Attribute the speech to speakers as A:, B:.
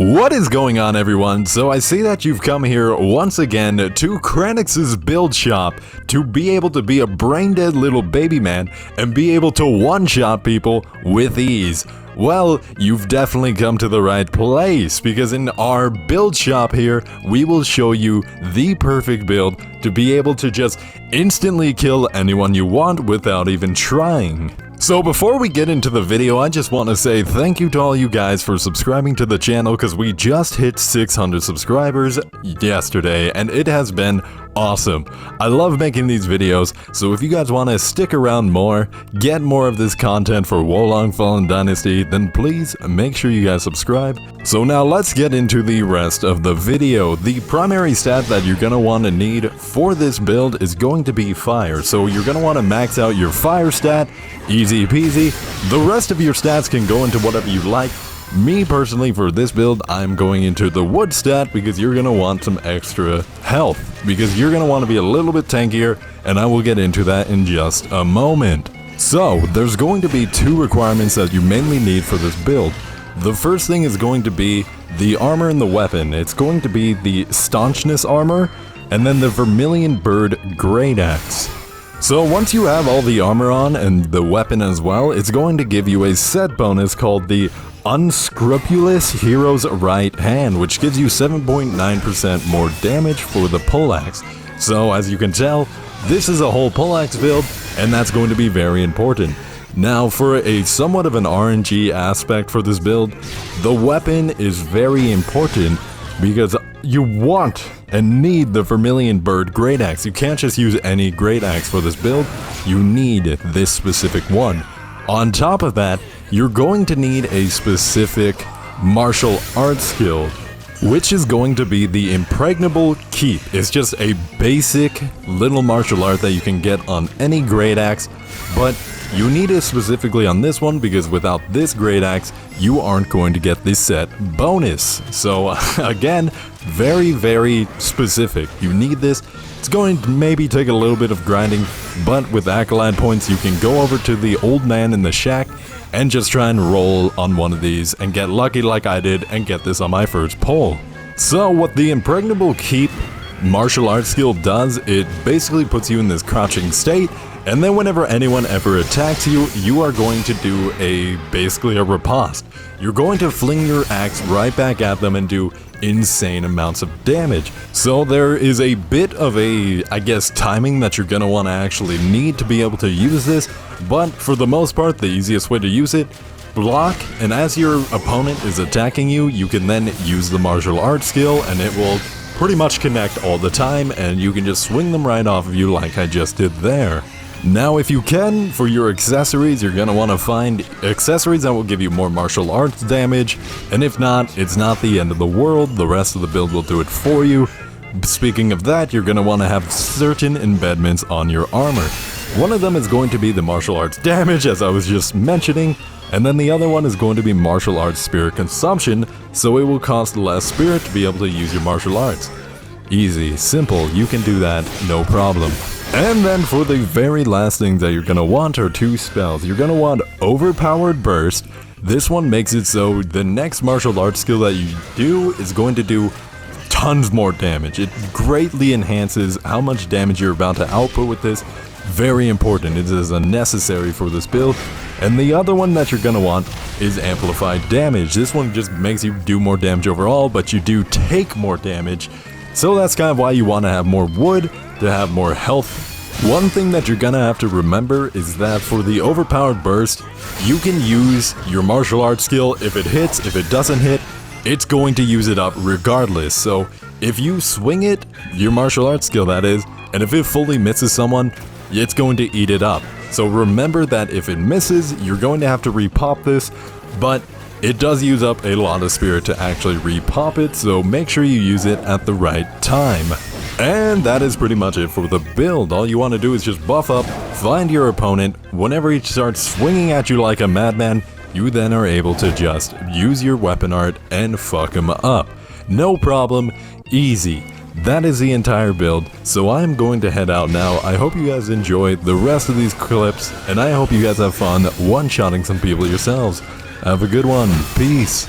A: What is going on, everyone? So I see that you've come here once again to Kranix's build shop to be able to be a brain-dead little baby man and be able to one-shot people with ease. Well, you've definitely come to the right place, because in our build shop here, we will show you the perfect build to be able to just instantly kill anyone you want without even trying. So before we get into the video, I just want to say thank you to all you guys for subscribing to the channel, because we just hit 600 subscribers yesterday and it has been awesome. I love making these videos, so if you guys want to stick around more, get more of this content for Wolong Fallen Dynasty, then please make sure you guys subscribe. So now let's get into the rest of the video. The primary stat that you're going to want to need for this build is going to be fire, so you're going to want to max out your fire stat. Easy peasy. The rest of your stats can go into whatever you like. Me personally, for this build, I'm going into the wood stat because you're going to want some extra health, because you're going to want to be a little bit tankier, and I will get into that in just a moment. So there's going to be two requirements that you mainly need for this build. The first thing is going to be the armor and the weapon. It's going to be the staunchness armor and then the vermilion bird great axe. So once you have all the armor on and the weapon as well, it's going to give you a set bonus called the Unscrupulous Hero's Right Hand, which gives you 7.9% more damage for the poleaxe. So as you can tell, this is a whole poleaxe build, and that's going to be very important. Now, for a somewhat of an RNG aspect for this build, the weapon is very important because you want and need the Vermilion Bird Great Axe. You can't just use any Great Axe for this build, you need this specific one. On top of that, you're going to need a specific martial arts skill, which is going to be the Impregnable Keep. It's just a basic little martial art that you can get on any Great Axe, but you need it specifically on this one because without this Great Axe, you aren't going to get this set bonus. So again, very specific. You need this. It's going to maybe take a little bit of grinding, but with Acolyte points, you can go over to the old man in the shack and just try and roll on one of these and get lucky like I did and get this on my first pull. So what the Impregnable Keep martial arts skill does, it basically puts you in this crouching state, and then whenever anyone ever attacks you, you are going to do basically a riposte. You're going to fling your axe right back at them and do insane amounts of damage. So there is a bit of I guess, timing that you're going to want to actually need to be able to use this, but for the most part, the easiest way to use it, block, and as your opponent is attacking you, you can then use the martial arts skill, and it will pretty much connect all the time, and you can just swing them right off of you like I just did there. Now, if you can, for your accessories, you're going to want to find accessories that will give you more martial arts damage, and if not, it's not the end of the world, the rest of the build will do it for you. Speaking of that, you're going to want to have certain embedments on your armor. One of them is going to be the martial arts damage, as I was just mentioning, and then the other one is going to be martial arts spirit consumption, so it will cost less spirit to be able to use your martial arts. Easy, simple, you can do that, no problem. And then for the very last thing that you're going to want are two spells. You're going to want Overpowered Burst. This one makes it so the next martial arts skill that you do is going to do tons more damage. It greatly enhances how much damage you're about to output with this. Very important. It is necessary for this build. And the other one that you're going to want is Amplified Damage. This one just makes you do more damage overall, but you do take more damage. So that's kind of why you want to have more wood, to have more health. One thing that you're gonna have to remember is that for the Overpowered Burst, you can use your martial arts skill. If it hits, if it doesn't hit, it's going to use it up regardless. So if you swing it, your martial arts skill that is, and if it fully misses someone, it's going to eat it up. So remember that if it misses, you're going to have to repop this, but it does use up a lot of spirit to actually repop it, so make sure you use it at the right time. And that is pretty much it for the build. All you want to do is just buff up, find your opponent. Whenever he starts swinging at you like a madman, you then are able to just use your weapon art and fuck him up. No problem, easy. That is the entire build, so I'm going to head out now. I hope you guys enjoy the rest of these clips, and I hope you guys have fun one-shotting some people yourselves. Have a good one. Peace.